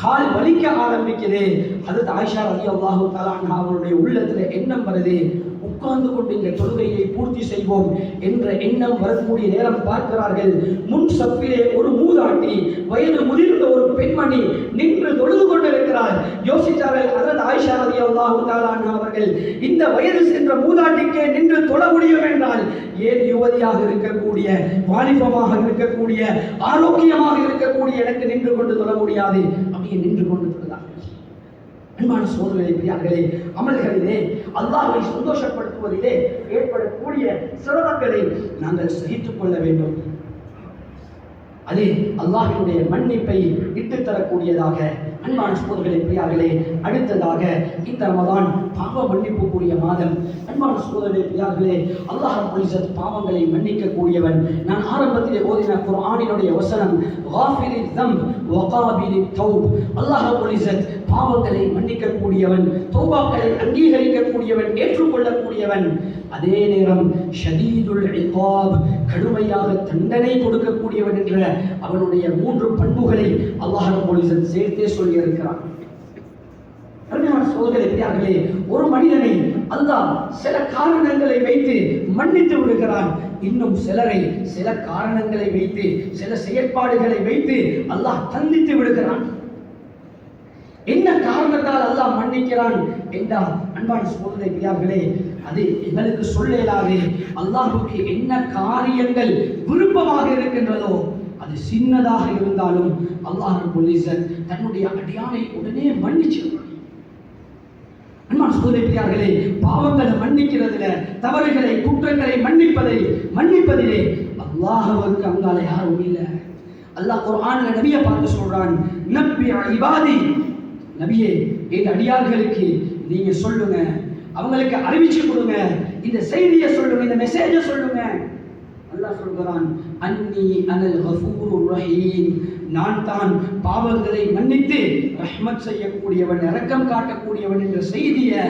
கால் வலிக்க ஆரம்பிக்குது. ஹஜ்ரத் ஆயிஷா ரலியல்லாஹு தஆலா அன்ஹா அவருடைய உள்ளத்துல எண்ணம் வருது, உட்கார்ந்து கொண்டு இந்த தொழுகையை பூர்த்தி செய்வோம் என்ற எண்ணம் வரக்கூடிய நேரம் பார்க்கிறார்கள். முன் சப்பிலே ஒரு மூதாட்டி, வயது முதிர்ந்த ஒரு பெண்மணி நின்று தொழுது கொண்டிருக்கிறார். யோசித்தார்கள் ஹஜ்ரத் ஆயிஷா ரலியல்லாஹு தஆலா அன்ஹா அவர்கள், இந்த வயது சென்ற மூதாட்டிக்கே நின்று தொழ முடியும் என்றால் ஏன் யுவதியாக இருக்கக்கூடிய, வாலிபமாக இருக்கக்கூடிய, ஆரோக்கியமாக இருக்கக்கூடிய எனக்கு நின்று கொண்டு தொழ முடியாது? அப்படியே நின்று கொண்டு தொழுதார்கள். அன்பான சோதனை பெரியார்களே, அமல்களிலே அல்லாஹ்வை சந்தோஷப்படுத்துவதிலே ஏற்படக்கூடிய சிரமங்களை நாங்கள் சகித்துக் கொள்ள வேண்டும். அது அல்லாஹ்வுடைய மன்னிப்பை இட்டு தரக்கூடியதாக. அன்பான சோதனை பெரியார்களே, அடுத்ததாக இந்த ரமதான் பாவ மன்னிப்புக்குரிய மாதம். அன்பான சோதனை பெரியார்களே, அல்லாஹ் ரப்பல் இஸ்ஸத் பாவங்களை மன்னிக்கக்கூடியவன். நான் ஆரம்பத்திலே ஓதின குர்ஆனினுடைய வசனம் காஃபிரில் தம்ப் வ காபிலித் தௌப். அல்லாஹ் ரப்பல் இஸ்ஸத் பாவங்களை மன்னிக்கக்கூடியவன், தௌபாக்களை அங்கீகரிக்கக்கூடியவன், ஏற்றுக்கொள்ளக்கூடியவன். அதே நேரம் ஷதீதுல் இகாப், கடுமையாக தண்டனை கொடுக்கக்கூடியவன் என்ற அவனுடைய 3 பண்புகளை அல்லாஹ் ரப்பல் இஸ்ஸத் சேர்த்தே சொல்லியிருக்கிறான். சோதனை, ஒரு மனிதனை அல்லாஹ் சில காரணங்களை வைத்து மன்னித்து விடுகிறான். இன்னும் சிலரை சில காரணங்களை வைத்து, சில செயற்பாடுகளை வைத்து அல்லாஹ் தண்டித்து விடுகிறான். என்ன காரணத்தால் அல்லாஹ் மன்னிக்கிறான் என்றால், அன்பான சகோதரர்களே, அது எங்களுக்கு சொல்லலாது. அல்லாஹ்வுக்கு என்ன காரியங்கள் விருப்பமாக இருக்கின்றதோ, அது சின்னதாக இருந்தாலும் அல்லாஹ் ரப்பல் இஸ்ஸத் தன்னுடைய அடியானை உடனே மன்னிச்சிருக்கிறான். அன்பான சகோதரர்களே, பாவங்களை மன்னிக்கிறதுல, தவறுகளை குற்றங்களை மன்னிப்பதிலே அல்லாஹ்வுக்கு அங்கால யாரும் இல்லை. அல்லாஹ் குர்ஆன்ல நபியை பார்த்து சொல்றான், நப்பி இபாதி, நபியே என் அடியார்களுக்கு நீங்க சொல்லுங்க, அவங்களுக்கு அறிவிச்சு கொடுங்க, இந்த செய்தியை சொல்லுங்க, இந்த மெசேஜை சொல்லுங்க. அல்லாஹ் சொல்கிறான், அன்னி அனல் கஃபூருர் ரஹீம், நான் தான் பாவங்களை மன்னித்து ரஹ்மத் செய்யக்கூடியவன், இரக்கம் காட்டக்கூடியவன் என்ற செய்தியை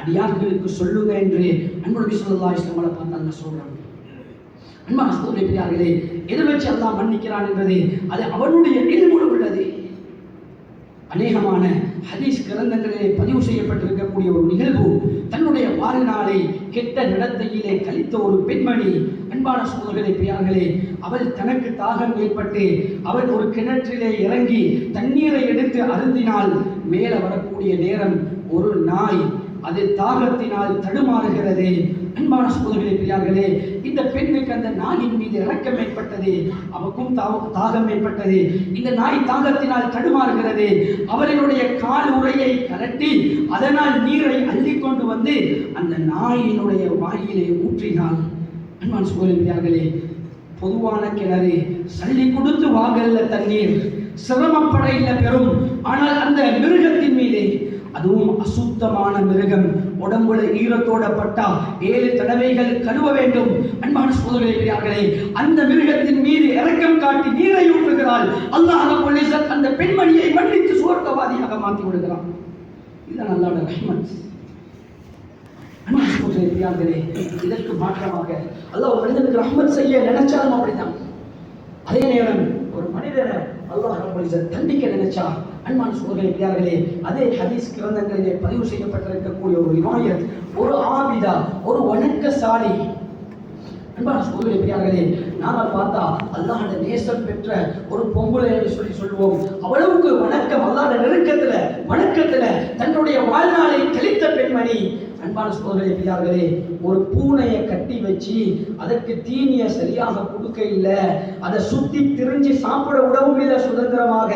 அடியார்களுக்கு சொல்லுங்க என்று அன்பு நபி ஸல்லல்லாஹு அலைஹி வஸல்லம் பார்த்து அல்லாஹ் சொல்றான். அன்பான சகோதரர்களே, எதை வச்சு அல்லாஹ் மன்னிக்கிறான் என்பது அது அவனுடைய இல்முல உள்ளது. அநேகமான ஹதீஸ் கிரந்தங்களிலே பதிவு செய்யப்பட்டிருக்கக்கூடிய ஒரு நிகழ்வு, தன்னுடைய வாழ்நாளை கெட்ட நடத்தையிலே கழித்த ஒரு பெண்மணி. அன்பான சகோதரர்களே, பிரியார்களே, அவள் தனக்கு தாகம் ஏற்பட்டு அவள் ஒரு கிணற்றிலே இறங்கி தண்ணீரை எடுத்து அருந்தினால் மேலே வரக்கூடிய நேரம் ஒரு நாய் அது தாகத்தினால் தடுமாறுகிறது. அன்பான சகோதரர்களே, பிரியார்களே, இந்த பெண்ணுக்கு அந்த நாயின் மீது இரக்கம் ஏற்பட்டது, அவளுக்கும் தாகம் ஏற்பட்டது. இந்த நாய் தாகத்தினால் தடுமாறுகிறது. அவளினுடைய கால் உறையை கலட்டி அதனால் நீரை அள்ளி கொண்டு வந்து அந்த நாயினுடைய வாயிலே ஊற்றினாள். அன்பான சகோதரர்களே, பிரியார்களே, பொதுவான கிணறு, சல்லி கொடுத்து வாங்கல்ல தண்ணீர், சிரமப்பட இல்லை பெறும். ஆனால் அந்த மிருகத்தின் மீது, அதுவும் அசுத்தமான மிருகம், உடம்புல ஈரத்தோட பட்டா 7 தடவைகள் கழுவ வேண்டும். அன்பான சகோதரர்களே, அந்த மிருகத்தின் மீது இரக்கம் காட்டி நீரை ஊற்றுகிறாள். அல்லாஹ் ரப்பல் இஸ்ஸத் அந்த பெண்மணியை மன்னித்து சுவர்க்கவாதியாக மாற்றி விடுகிறான். இதுதான் அல்லாஹ்வுடைய ரஹ்மத். அன்பான சகோதரர்களே, இதற்கு மாற்றமாக அல்லாஹ் ஒரு மனிதனுக்கு ரஹ்மத் செய்ய நினைச்சாலும் அப்படிதான். அதே நேரம் ஒரு மனிதனை அல்லாஹ் ரப்பல் இஸ்ஸத் தண்டிக்க நினைச்சா, அன்பான சகோதரர்களே, அதே ஹதீஸ் கிரந்தங்களிலே பதிவு செய்யப்பட்டிருக்கக்கூடிய ஒரு ரிவாயத், ஒரு ஆபிதா, ஒரு வணக்கசாலி. அன்பான சகோதரர்களே, நாங்கள் பார்த்தா அல்லாஹ்வுடைய நேசம் பெற்ற ஒரு பொம்பளை என்று சொல்லுவோம். அவ்வளவுக்கு வணக்கம், அல்லாஹ்வுடைய நெருக்கத்துல வணக்கத்துல தன்னுடைய வாழ்நாளை கழித்த பெண்மணி. அன்பான சகோதரர்களே, ஒரு பூனையை கட்டி வச்சு அதற்கு தீனியை சரியாக கொடுக்க இல்லை, அதை சுத்தி திரிஞ்சு சாப்பிட விடவும் இல்லை, சுதந்திரமாக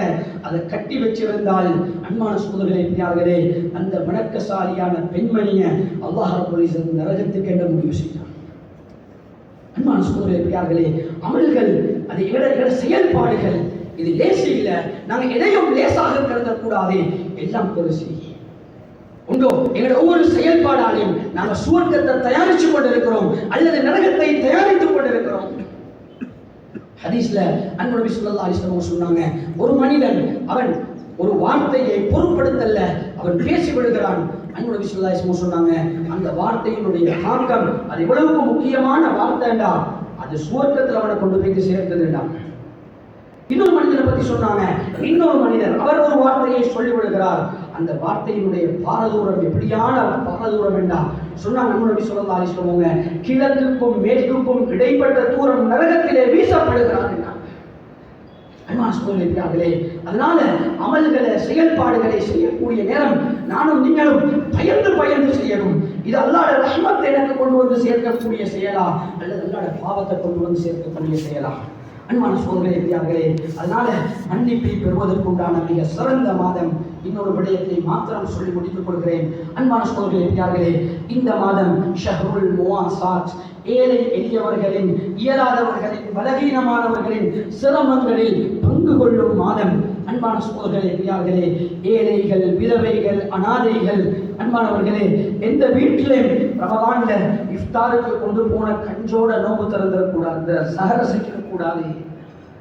அதை கட்டி வச்சிருந்தால், அன்பான சகோதரர்களே, அந்த வணக்கசாலியான பெண்மணியை அல்லாஹ் ரப்பல் இஸ்ஸத் நரகத்துக்கு என்ன முடிவு செய்தார். அன்பான சகோதரர்களே, அமல்கள், அது எங்களோட செயல்பாடுகள், இது லேசி இல்லை. நாங்கள் எதையும் லேசாக கருதக்கூடாது, எல்லாம் பெருசு உண்டோ. எங்களுடைய ஒவ்வொரு செயல்பாடாலையும் நாங்கள் சுவர்க்கத்தை தயாரித்து கொண்டிருக்கிறோம் அல்லது நரகத்தை தயாரித்துக் கொண்டிருக்கிறோம். ஹதீஸ்ல அன்பு நபி ஸல்லல்லாஹு அலைஹி வஸல்லம் சொன்னாங்க, ஒரு மனிதன் அவன் ஒரு வார்த்தையை பொருட்படுத்தல, அவன் பேசி விடுகிறான். அன்பு நபி ஸல்லல்லாஹு அலைஹி வஸல்லம் சொன்னாங்க, அந்த வார்த்தையினுடைய தாக்கம் அது எவ்வளவு முக்கியமான வார்த்தைண்டா, அது சுவர்க்கத்தில் அவனை கொண்டு போய் சேர்த்ததுண்டா. இன்னொரு மனிதனை பத்தி சொன்னாங்க, இன்னொரு மனிதர் அவர் ஒரு வார்த்தையை சொல்லி விடுகிறார், அந்த வார்த்தையினுடைய பாரதூரம் எப்படியான பாரதூரம் என்றால் சொன்னாங்க நபி ஸல்லல்லாஹு அலைஹி வஸல்லம், கிழக்குக்கும் மேற்குக்கும் இடைப்பட்ட தூரம் நரகத்திலே வீசப்படுகிறார். அதனால அமல்களை செயல்பாடுகளை செய்யக்கூடிய நேரம் நானும் நீங்களும் பயந்து செய்யணும். இது அல்லாஹ்வுடைய ரஹ்மத்தை எனக்கு கொண்டு வந்து சேர்க்கக்கூடிய செயலா அல்லது அல்லாஹ்வுடைய பாவத்தை கொண்டு வந்து சேர்க்கக்கூடிய செயலா? அன்பான சகோதரர்களே, அதனால மன்னிப்பை பெறுவதற்குண்டான மிக சிறந்த மாதம் இன்னொரு விடயத்தை மாத்திரம் சொல்லி முடித்துக் கொள்கிறேன். அன்பான சகோதரர்களே, பெரியார்களே, இந்த மாதம் ஷஹ்ருல் முவாசாத், ஏழை எளியவர்களின், இயலாதவர்களின், பலவீனமானவர்களின் சிரமங்களில் பங்கு கொள்ளும் மாதம். அன்பான சகோதரர்களே, பெரியார்களே, ஏழைகள், விதவைகள், அனாதைகள், அன்பானவர்களே, எந்த வீட்டிலும் ரமலான்ல இஃப்தாருக்கு கொண்டு போன கஞ்சோட நோம்பு திறந்துடக்கூடாது, சகரசிக்கக்கூடாது.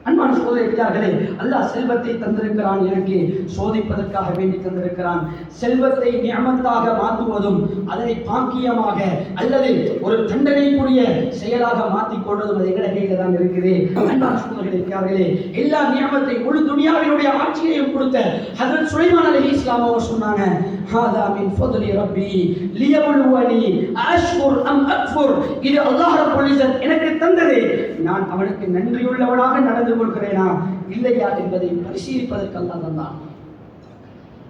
அன்பான சகோதரர்களே, பெரியார்களே, அல்லாஹ் செல்வத்தை தந்திருக்கிறான், எனக்கு சோதிப்பதற்காக வேண்டி தந்திருக்கிறான். செல்வத்தை நியமத்தாக மாற்றுவதும் அதனை பாக்கியமாக அல்லது ஒரு தண்டனைக்குரிய செயலாக மாற்றிக் கொள்வதும் அது எங்கட கையில தான் இருக்குது. அன்பான சகோதரர்களே, பெரியார்களே, எல்லா நியமத்தை முழு துனியாவினுடைய ஆட்சியையும் கொடுத்த ஹஜ்ரத் சுலைமான் அலைஹிஸ்ஸலாம் அவர் சொன்னாங்க, ஹாதா மின் ஃபத்லி ரப்பி லியப்லுவனி அஷ்குர் அம் அக்ஃபுர். இது அல்லாஹ் ரப்பல் இஸ்ஸத் எனக்கு தந்தது, நான் அவனுக்கு நன்றியுள்ளவனாக நடந்து கொள்கிறேனா இல்லையா என்பதை பரிசீலிப்பதற்கு அல்லாஹ் தந்தான்.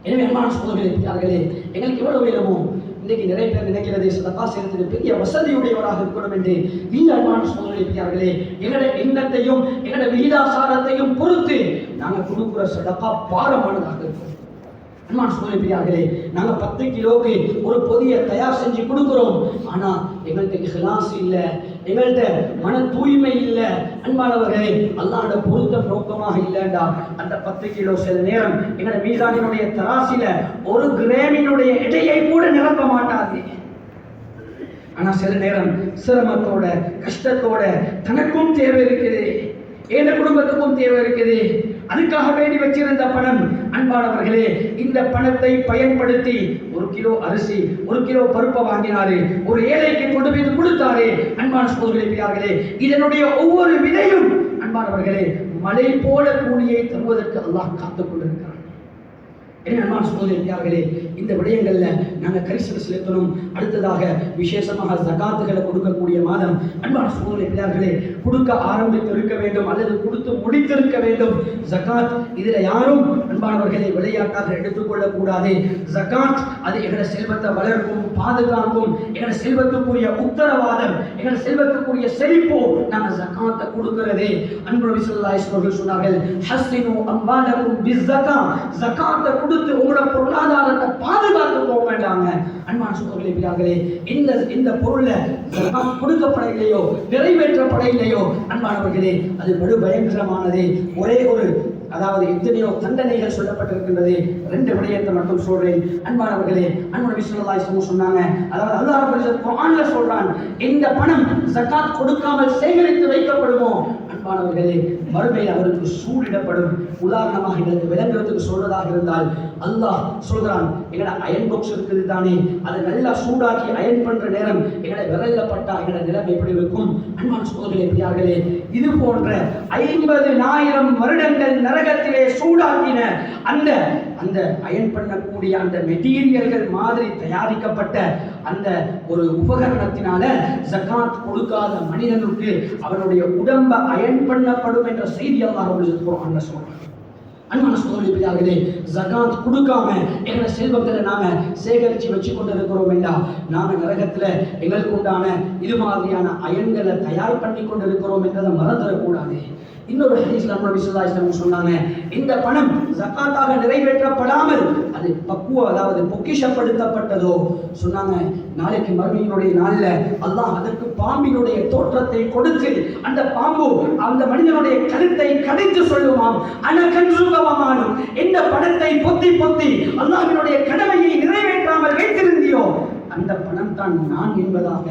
எனவே அன்பான சகோதரர்களே, பெரியார்களே, எங்களுக்கு எவ்வளவு வேணுமோ, இன்றைக்கு நிறைய பேர் நினைக்கிறது சதகா செய்யறதுக்கு பெரிய வசதியுடையவராக இருக்கணும் என்று. இல்லை அன்பான சகோதரர்களே, பெரியார்களே, எங்களுடைய எண்ணத்தையும் எங்களுடைய விகிதாசாரத்தையும் பொறுத்து நாங்கள் கொடுக்கிற சதகா பாரமானதாக இருக்கும். அன்பான சகோதரர்களே, பெரியார்களே, நாங்கள் 10 கிலோக்கு ஒரு பொதியை தயார் செஞ்சு கொடுக்கிறோம், ஆனா எங்கள்கிட்ட இஹ்லாஸ் இல்லை, எங்கள்கிட்ட மன தூய்மை இல்லை, அன்பானவர்களே, அல்லாஹ்வுடைய பொருத்தம் நோக்கமாக இல்லைண்டா அந்த 10 கிலோ சில நேரம் எங்களோட மீசானினுடைய தராசில 1 கிராமினுடைய எடையை கூட நிரப்ப மாட்டாது. ஆனா சில நேரம் சிரமத்தோட கஷ்டத்தோட தனக்கும் தேவை இருக்குது, ஏன குடும்பத்துக்கும் தேவை இருக்குது, அதுக்காக வேண்டி வச்சிருந்த பணம். அன்பானவர்களே, இந்த பணத்தை பயன்படுத்தி 1 கிலோ அரிசி 1 கிலோ பருப்பை வாங்கினாரு, ஒரு ஏழைக்கு கொண்டு போய் கொடுத்தாரு. அன்பான சகோதரர்களே, பெரியார்களே, இதனுடைய ஒவ்வொரு விதையும் அன்பானவர்களே மலை போல கூலியை தருவதற்கு அல்லாஹ் காத்துக் கொண்டிருக்கிறார். எனவே அன்பான சகோதரர்களே, பெரியார்களே, இந்த விடயங்கள்ல நாங்கள் கரிசனை செலுத்தணும். அடுத்ததாக விசேஷமாக ஜகாத்துகளை கொடுக்கக்கூடிய மாதம். அன்பான சகோதரர்களே, பெரியார்களே, கொடுக்க ஆரம்பித்து இருக்க வேண்டும் அல்லது கொடுத்து முடித்திருக்க வேண்டும். ஜகாத் இதுல யாரும் அன்பானவர்களை விளையாட்டாக எடுத்துக்கொள்ளக் கூடாது. ஜகாத் அது எங்களோட செல்வத்தை வளர்க்கும், பாதுகாக்கும், எங்களோட செல்வத்துக்குரிய உத்தரவாதம், எங்களோட செல்வத்துக்குரிய செழிப்போ நாங்கள் ஜகாத்தை கொடுக்கிறது. அன்பு நபி ஸல்லல்லாஹு அலைஹி வஸல்லம் சொன்னார்கள், ஹஸ்ஸினு அம்வாலக்கும் பிஸ்ஸகா, ஜகாத்தை கொடுத்து உங்களோட பொருளாதாரத்தை பாதுகாத்து போக வேண்டாங்க. அன்பான சகோதரர்களே, பெரியார்களே, இந்த பொருளை ஜகாத் கொடுக்கப்படவில்லையோ, நிறைவேற்றப்படவில்லையோ, அன்பானவர்களே, அது படு பயங்கரமானது. ஒரே ஒரு அதாவது எத்தனையோ தண்டனைகள் சொல்லப்பட்டிருக்கின்றது. 2 விடயத்தை மட்டும் சொல்றேன். அன்பானவர்களே, அன்பு நபி ஸல்லல்லாஹு அலைஹி வஸல்லம் சொன்னாங்க, அதாவது அல்லாஹ் ரப்பல் குர்ஆன்ல சொல்றான், இந்த பணம் ஜகாத் கொடுக்காமல் சேகரித்து வைக்கப்படுமோ, அன்பானவர்களே, மறுமையில் அவருக்கு சூடிடப்படும். உதாரணமாக எங்களுக்கு விளங்குறதுக்கு சொல்றதாக இருந்தால், அல்லாஹ் சொல்றான், எங்களோட அயன் பாக்ஸ் இருக்குது தானே, அதை நல்லா சூடாக்கி அயன் பண்ற நேரம் எங்களை விரல்ல பட்டா எங்களோட நிலைமை எப்படி இருக்கும்? அன்பான சகோதரர்களே, பெரியார்களே, இது போன்ற 50,000 வருடங்கள் நரகத்திலே சூடாக்கின அந்த அயன் பண்ணக்கூடிய அந்த மெட்டீரியல்கள் மாதிரி தயாரிக்கப்பட்ட அந்த ஒரு உபகரணத்தினால ஜகாத் கொடுக்காத மனிதனுக்கு அவனுடைய உடம்ப அயன் பண்ணப்படும் என்ற செய்தி அல்லாஹ் குர்ஆன்ல சொல்றான். அன்பான சகோதரர்களே, பெரியார்களே, ஜகாத் கொடுக்காம எங்களை செல்வங்களை நாம சேகரித்து வச்சு கொண்டு இருக்கிறோம் என்றா நாம நரகத்துல எங்களுக்கு உண்டான இது மாதிரியான அயன்களை தயார் பண்ணி கொண்டு இருக்கிறோம் என்றதை மறந்துடக்கூடாது. இன்னொரு ஹதீஸ்ல நபி ஸல்லல்லாஹு அலைஹி வஸல்லம் சொன்னாங்க, இந்த பணம் ஜகாத்தாக நிறைவேற்றப்படாமல் அது அதாவது பொக்கிஷப்படுத்தப்பட்டதோ சொன்னாங்க, நாளைக்கு மறுமையினுடைய நாள்ல அல்லாஹ் அதற்கு பாம்பினுடைய தோற்றத்தை கொடுத்து அந்த பாம்பு அந்த மனிதனுடைய கழுத்தை கடித்து சொல்லுவான், அனகன்றுகவமானும், இந்த பணத்தை பொத்தி பொத்தி அல்லாஹ்வினுடைய கடமையை நிறைவேற்றாமல் வைத்திருந்தியோ அந்த பணம் தான் நான் என்பதாக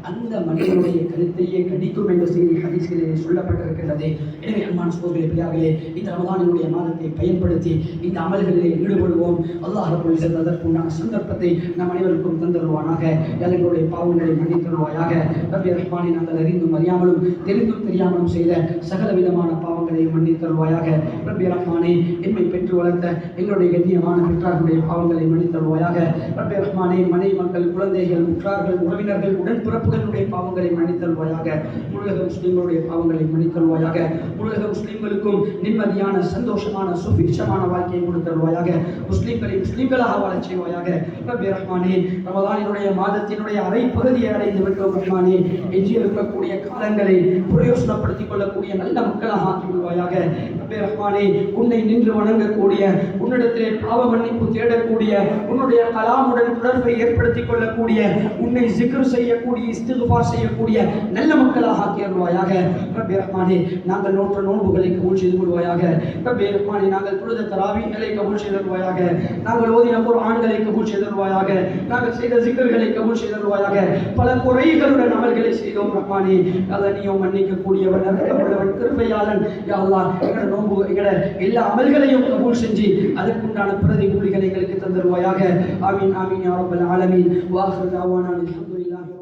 அந்த மனிதனுடைய கருத்தையே கடிக்கும் என்ற செய்தி ஹதீஸ்களிலே சொல்லப்பட்டிருக்கிறது. எனவே அன்பான சகோதரர்களே, பெரியார்களே, இந்த ரமலானினுடைய மாதத்தை பயன்படுத்தி இந்த அமல்களிலே ஈடுபடுவோம். அல்லாஹ் ரப்பல் இஸ்ஸத் அதற்குண்டான சந்தர்ப்பத்தை நம் அனைவருக்கும் தந்தருவானாக. எங்களுடைய பாவங்களை மன்னித்தருவாயாக. ரப்பி ரஹ்மானே, நாங்கள் அறிந்தும் அறியாமலும் தெரிந்தும் தெரியாமலும் செய்த சகல விதமான பாவங்களை மன்னித்தருவாயாக. ரப்பி ரஹ்மானே, எம்மை பெற்று வளர்த்த எங்களுடைய கண்ணியமான பெற்றார்களுடைய பாவங்களை மன்னித்தருவாயாக. ரப்பி ரஹ்மானே, மனை மக்கள் எங்கள் குழந்தைகள், உற்றார்கள், உறவினர்கள், உடன்பிறப்புகளுடைய பாவங்களை மன்னித்தல்வாயாக. உலக முஸ்லிம்களுடைய பாவங்களை மன்னித்தல்வாயாக. உலக முஸ்லிம்களுக்கும் நிம்மதியான, சந்தோஷமான, சுபிட்சமான வாழ்க்கையை கொடுத்தல்வாயாக. முஸ்லிம்களை முஸ்லிம்களாக வாழச் செய்வாயாக. ரப்பி ரஹ்மானே, ரமதானினுடைய மாதத்தினுடைய அரை பகுதியை அடைந்து விட்டோம் ரஹ்மானே. எஞ்சி இருக்கக்கூடிய காலங்களை பிரயோசனப்படுத்திக் கொள்ளக்கூடிய நல்ல மக்களாக ஆக்கிவிடுவாயாக. ரப்பி ரஹ்மானே, உன்னை நின்று வணங்கக்கூடிய, உன்னிடத்திலே பாவ மன்னிப்பு தேடக்கூடிய, உன்னுடைய கலாமுடன் தொடர்பை ஏற்படுத்திக் கொள்ளக்கூடிய, உன்னை ஜிக்ர் செய்யக்கூடிய, இஸ்திக்ஃபார் செய்யக்கூடிய நல்ல மக்களாக ஆக்கிடுவாயாக. ரப்பி ரஹ்மானே, நாங்கள் நோற்ற நோன்புகளை கபூல் செய்து கொள்வாயாக. ரப்பி ரஹ்மானே, நாங்கள் தொழுத தராவீஹ்களை கபூல் செய்தல்வாயாக. நாங்கள் ஓதின குர்ஆன்களை கபூல் செய்தல்வாயாக. நாங்கள் செய்த ஜிக்ர்களை கபூல் செய்தல்வாயாக. பல குறைகளுடன் அமல்களை செய்தோம் ரஹ்மானே. அதனையும் மன்னிக்கக்கூடியவன், இரக்கமுள்ளவன், கிருபையாளன். யா அல்லாஹ், எங்களோட நோன்பு, எங்களோட எல்லா அமல்களையும் கபூல் செஞ்சு அதற்குண்டான பிரதி கூலிகளை எங்களுக்கு தந்தருவாயாக. ஆமீன் ஆமீன் யா ரப்பல் ஆலமீன். வ ஆகிரு தஅவானா அல்ஹம்துலில்லாஹி.